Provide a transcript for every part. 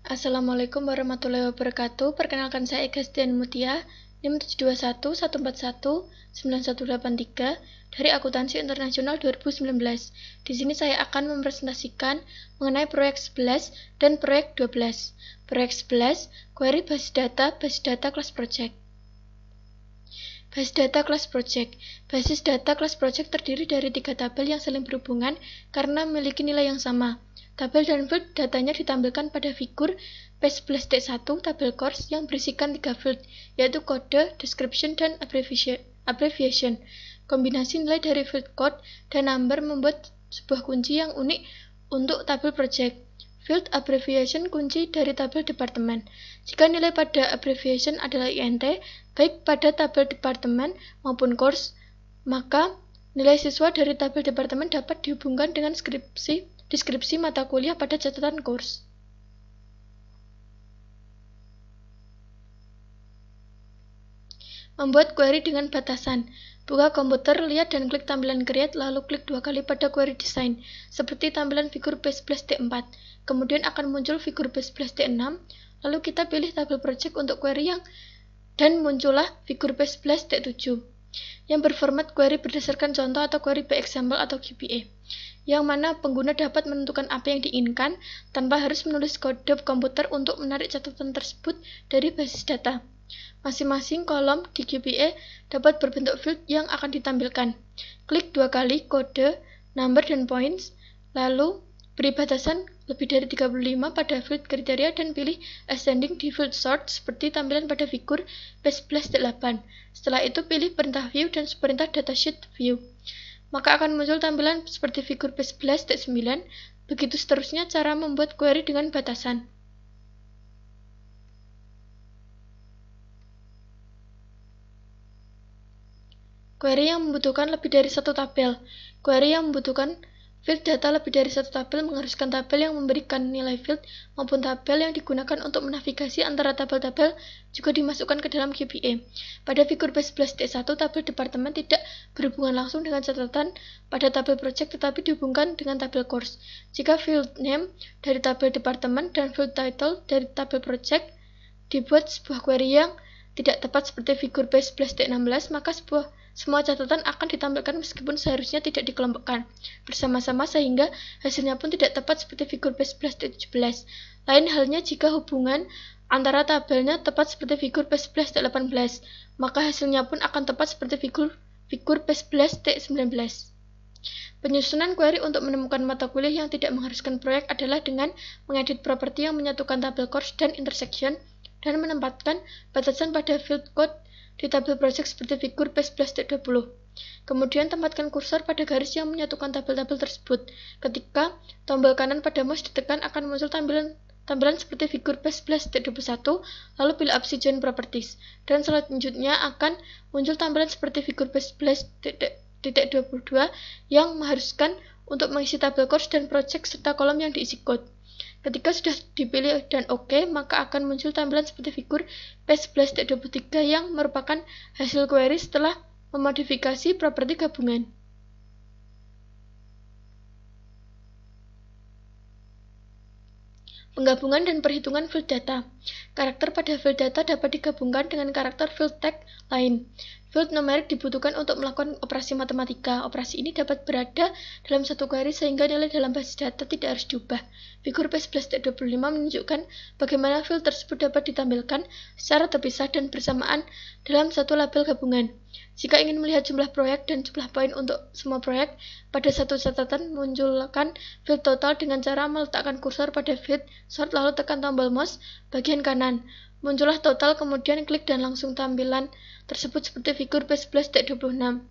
Assalamualaikum warahmatullahi wabarakatuh. Perkenalkan saya Ega Stian Mutia, NIM 721141918 dari Akuntansi Internasional 2019. Di sini saya akan mempresentasikan mengenai proyek 11 dan proyek 12. Proyek 11, query basis data class project. Basis data class project. Basis data class project terdiri dari 3 tabel yang saling berhubungan karena memiliki nilai yang sama. Tabel dan field datanya ditampilkan pada figur P11-1 tabel course yang berisikan 3 field, yaitu kode, description, dan abbreviation. Kombinasi nilai dari field code dan number membuat sebuah kunci yang unik untuk tabel project. Field abbreviation kunci dari tabel departemen. Jika nilai pada abbreviation adalah INT, baik pada tabel departemen maupun course, maka nilai siswa dari tabel departemen dapat dihubungkan dengan deskripsi mata kuliah pada catatan course. Membuat query dengan batasan. Buka komputer, lihat dan klik tampilan create, lalu klik 2 kali pada query design, seperti tampilan figur B11-4. Kemudian akan muncul figur B11-6, lalu kita pilih tabel project untuk query dan muncullah figur B11-7 yang berformat query berdasarkan contoh atau query by example atau QBE, yang mana pengguna dapat menentukan apa yang diinginkan tanpa harus menulis kode komputer untuk menarik catatan tersebut dari basis data. Masing-masing kolom di QBE dapat berbentuk field yang akan ditampilkan. Klik 2 kali kode, number, dan points, lalu beri batasan lebih dari 35 pada field kriteria dan pilih ascending di field sort seperti tampilan pada figur P11-8. Setelah itu pilih perintah view dan perintah datasheet view. Maka akan muncul tampilan seperti figur P11-9. Begitu seterusnya cara membuat query dengan batasan. Query yang membutuhkan lebih dari 1 tabel. Query yang membutuhkan field data lebih dari 1 tabel mengharuskan tabel yang memberikan nilai field maupun tabel yang digunakan untuk menavigasi antara tabel-tabel juga dimasukkan ke dalam QBE. Pada figur B11-1, tabel departemen tidak berhubungan langsung dengan catatan pada tabel project tetapi dihubungkan dengan tabel course. Jika field name dari tabel departemen dan field title dari tabel project dibuat sebuah query yang tidak tepat seperti figur B11-16, maka semua catatan akan ditampilkan meskipun seharusnya tidak dikelompokkan bersama-sama sehingga hasilnya pun tidak tepat seperti figur B11-17. Lain halnya jika hubungan antara tabelnya tepat seperti figur B11-18, maka hasilnya pun akan tepat seperti figur B11-19. Penyusunan query untuk menemukan mata kuliah yang tidak mengharuskan proyek adalah dengan mengedit properti yang menyatukan tabel course dan intersection dan menempatkan batasan pada field code di tabel project seperti figur P11-20. Kemudian tempatkan kursor pada garis yang menyatukan tabel-tabel tersebut. Ketika tombol kanan pada mouse ditekan akan muncul tampilan seperti figur P11-21, lalu pilih opsi Join Properties. Dan selanjutnya akan muncul tampilan seperti figur P11-22 yang mengharuskan untuk mengisi tabel course dan project serta kolom yang diisi code. Ketika sudah dipilih dan OK, maka akan muncul tampilan seperti figur P11-23 yang merupakan hasil query setelah memodifikasi properti gabungan. Penggabungan dan perhitungan field data. Karakter pada field data dapat digabungkan dengan karakter field tag lain. Field numerik dibutuhkan untuk melakukan operasi matematika. Operasi ini dapat berada dalam satu query sehingga nilai dalam basis data tidak harus diubah. Figur P11-25 menunjukkan bagaimana field tersebut dapat ditampilkan secara terpisah dan bersamaan dalam satu label gabungan. Jika ingin melihat jumlah proyek dan jumlah poin untuk semua proyek, pada satu catatan munculkan field total dengan cara meletakkan kursor pada field sort lalu tekan tombol mouse bagian kanan. Muncullah total, kemudian klik dan langsung tampilan tersebut seperti figur P11-26.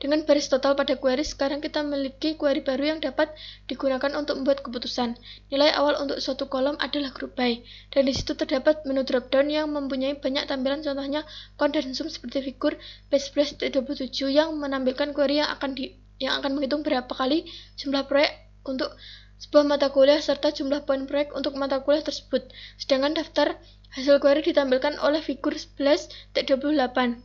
Dengan baris total pada query, sekarang kita memiliki query baru yang dapat digunakan untuk membuat keputusan. Nilai awal untuk suatu kolom adalah group by, dan di situ terdapat menu dropdown yang mempunyai banyak tampilan, contohnya count dan zoom seperti figur P11-27 yang menampilkan query yang akan menghitung berapa kali jumlah proyek untuk sebuah mata kuliah serta jumlah poin proyek untuk mata kuliah tersebut. Sedangkan daftar hasil query ditampilkan oleh figur 11-28.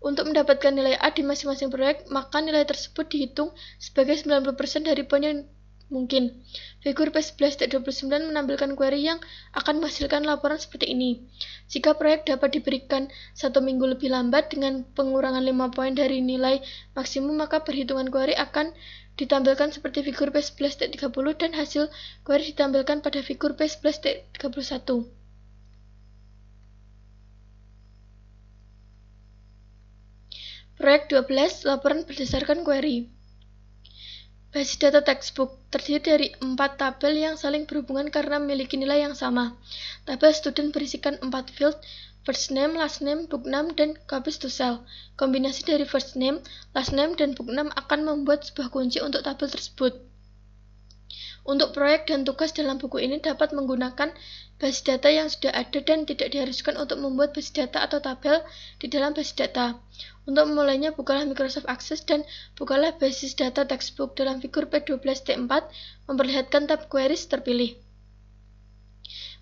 Untuk mendapatkan nilai A di masing-masing proyek, maka nilai tersebut dihitung sebagai 90% dari poin yang mungkin. Figur P11.29 menampilkan query yang akan menghasilkan laporan seperti ini. Jika proyek dapat diberikan 1 minggu lebih lambat dengan pengurangan 5 poin dari nilai maksimum, maka perhitungan query akan ditampilkan seperti figur P11.30 dan hasil query ditampilkan pada figur P11.31. Proyek 12, laporan berdasarkan query. Basis data textbook terdiri dari 4 tabel yang saling berhubungan karena memiliki nilai yang sama. Tabel student berisikan 4 field, first name, last name, book name, dan copies to sell. Kombinasi dari first name, last name, dan book name akan membuat sebuah kunci untuk tabel tersebut. Untuk proyek dan tugas dalam buku ini dapat menggunakan basis data yang sudah ada dan tidak diharuskan untuk membuat basis data atau tabel di dalam basis data. Untuk memulainya, bukalah Microsoft Access dan bukalah basis data textbook. Dalam figur P12.4 memperlihatkan tab queries terpilih.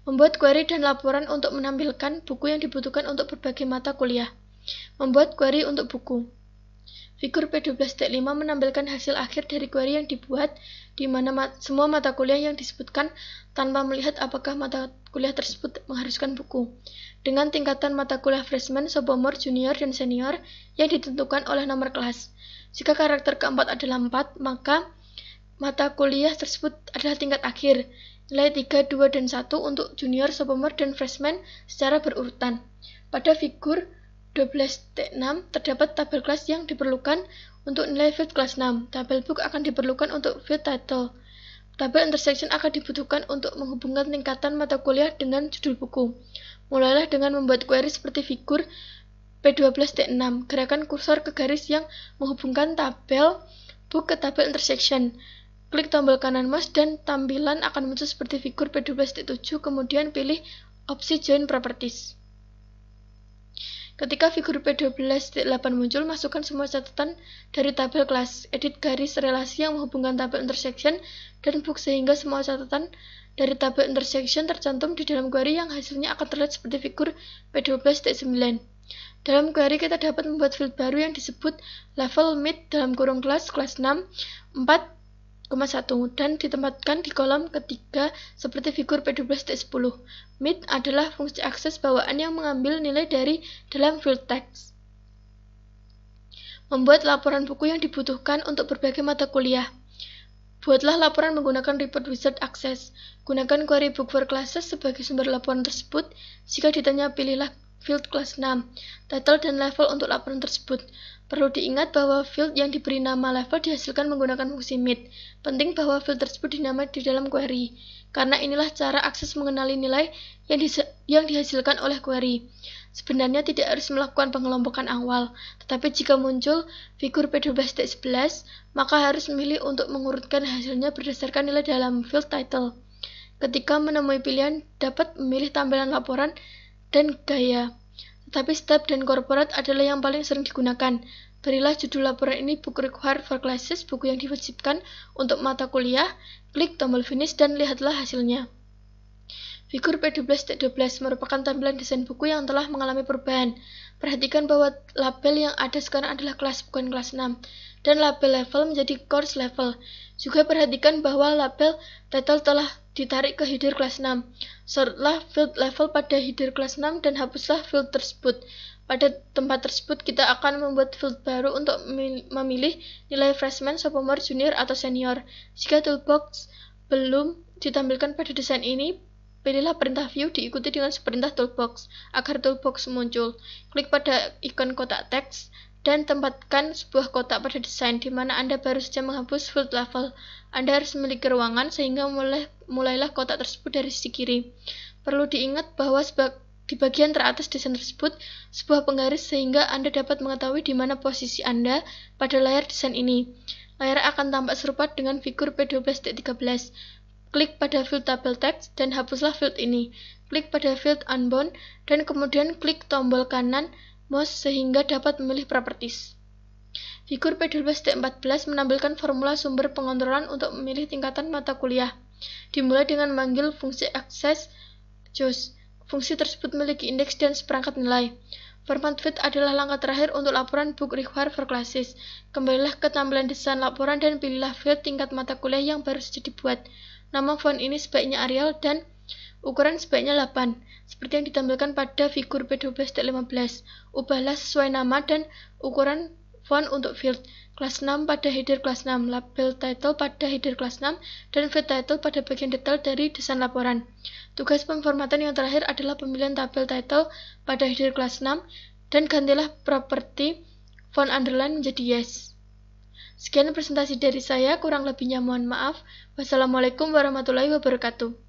Membuat query dan laporan untuk menampilkan buku yang dibutuhkan untuk berbagai mata kuliah. Membuat query untuk buku. Figur P12.5 menampilkan hasil akhir dari query yang dibuat, di mana semua mata kuliah yang disebutkan tanpa melihat apakah mata kuliah tersebut mengharuskan buku, dengan tingkatan mata kuliah freshman, sophomore, junior, dan senior yang ditentukan oleh nomor kelas. Jika karakter keempat adalah 4, maka mata kuliah tersebut adalah tingkat akhir, nilai 3, 2, dan 1 untuk junior, sophomore, dan freshman secara berurutan. Pada figur 12.6 terdapat tabel kelas yang diperlukan untuk nilai field kelas 6. Tabel book akan diperlukan untuk field title. Tabel intersection akan dibutuhkan untuk menghubungkan tingkatan mata kuliah dengan judul buku. Mulailah dengan membuat query seperti figur P12.6. Gerakan kursor ke garis yang menghubungkan tabel book ke tabel intersection. Klik tombol kanan mouse dan tampilan akan muncul seperti figur P12.7, kemudian pilih opsi Join Properties. Ketika figur P12.8 muncul, masukkan semua catatan dari tabel kelas, edit garis relasi yang menghubungkan tabel intersection dan book sehingga semua catatan dari tabel intersection tercantum di dalam query yang hasilnya akan terlihat seperti figur P12.9. Dalam query kita dapat membuat field baru yang disebut level mid dalam kurung kelas 6 4,1 dan ditempatkan di kolom ketiga seperti figur P12.10. Mid adalah fungsi akses bawaan yang mengambil nilai dari dalam field text. Membuat laporan buku yang dibutuhkan untuk berbagai mata kuliah. Buatlah laporan menggunakan Report Wizard Access. Gunakan query book for classes sebagai sumber laporan tersebut. Jika ditanya, pilihlah field kelas 6, title, dan level untuk laporan tersebut. Perlu diingat bahwa field yang diberi nama level dihasilkan menggunakan fungsi mid. Penting bahwa field tersebut dinamai di dalam query, karena inilah cara akses mengenali nilai yang dihasilkan oleh query. Sebenarnya tidak harus melakukan pengelompokan awal, tetapi jika muncul figur P12.11, maka harus memilih untuk mengurutkan hasilnya berdasarkan nilai dalam field title. Ketika menemui pilihan, dapat memilih tampilan laporan dan gaya. Tetapi step dan corporate adalah yang paling sering digunakan. Berilah judul laporan ini Book Required for Classes, buku yang diwajibkan untuk mata kuliah. Klik tombol finish dan lihatlah hasilnya. Figur P12.12 merupakan tampilan desain buku yang telah mengalami perubahan. Perhatikan bahwa label yang ada sekarang adalah kelas, bukan kelas 6, dan label level menjadi course level. Juga perhatikan bahwa label title telah ditarik ke header kelas 6. Sortlah field level pada header kelas 6 dan hapuslah field tersebut. Pada tempat tersebut, kita akan membuat field baru untuk memilih nilai freshman, sophomore, junior, atau senior. Jika toolbox belum ditampilkan pada desain ini, pilihlah perintah view diikuti dengan perintah toolbox agar toolbox muncul. Klik pada ikon kotak teks dan tempatkan sebuah kotak pada desain, di mana Anda baru saja menghapus field level. Anda harus memiliki ruangan sehingga mulailah kotak tersebut dari sisi kiri. Perlu diingat bahwa di bagian teratas desain tersebut sebuah penggaris sehingga Anda dapat mengetahui di mana posisi Anda pada layar desain ini. Layar akan tampak serupa dengan figur P12.13. Klik pada field tabel text dan hapuslah field ini. Klik pada field unbound dan kemudian klik tombol kanan mouse sehingga dapat memilih properties. Figur P12.14 menampilkan formula sumber pengontrolan untuk memilih tingkatan mata kuliah. Dimulai dengan memanggil fungsi access JOS. Fungsi tersebut memiliki indeks dan seperangkat nilai. Format Feed adalah langkah terakhir untuk laporan book require for classes. Kembalilah ke tampilan desain laporan dan pilihlah field tingkat mata kuliah yang baru saja dibuat. Nama font ini sebaiknya Arial dan ukuran sebaiknya 8, seperti yang ditampilkan pada figur P12.15. Ubahlah sesuai nama dan ukuran font untuk field. Kelas 6 pada header kelas 6, label title pada header kelas 6, dan field title pada bagian detail dari desain laporan. Tugas pemformatan yang terakhir adalah pemilihan tabel title pada header kelas 6, dan gantilah properti font underline menjadi yes. Sekian presentasi dari saya, kurang lebihnya mohon maaf. Wassalamualaikum warahmatullahi wabarakatuh.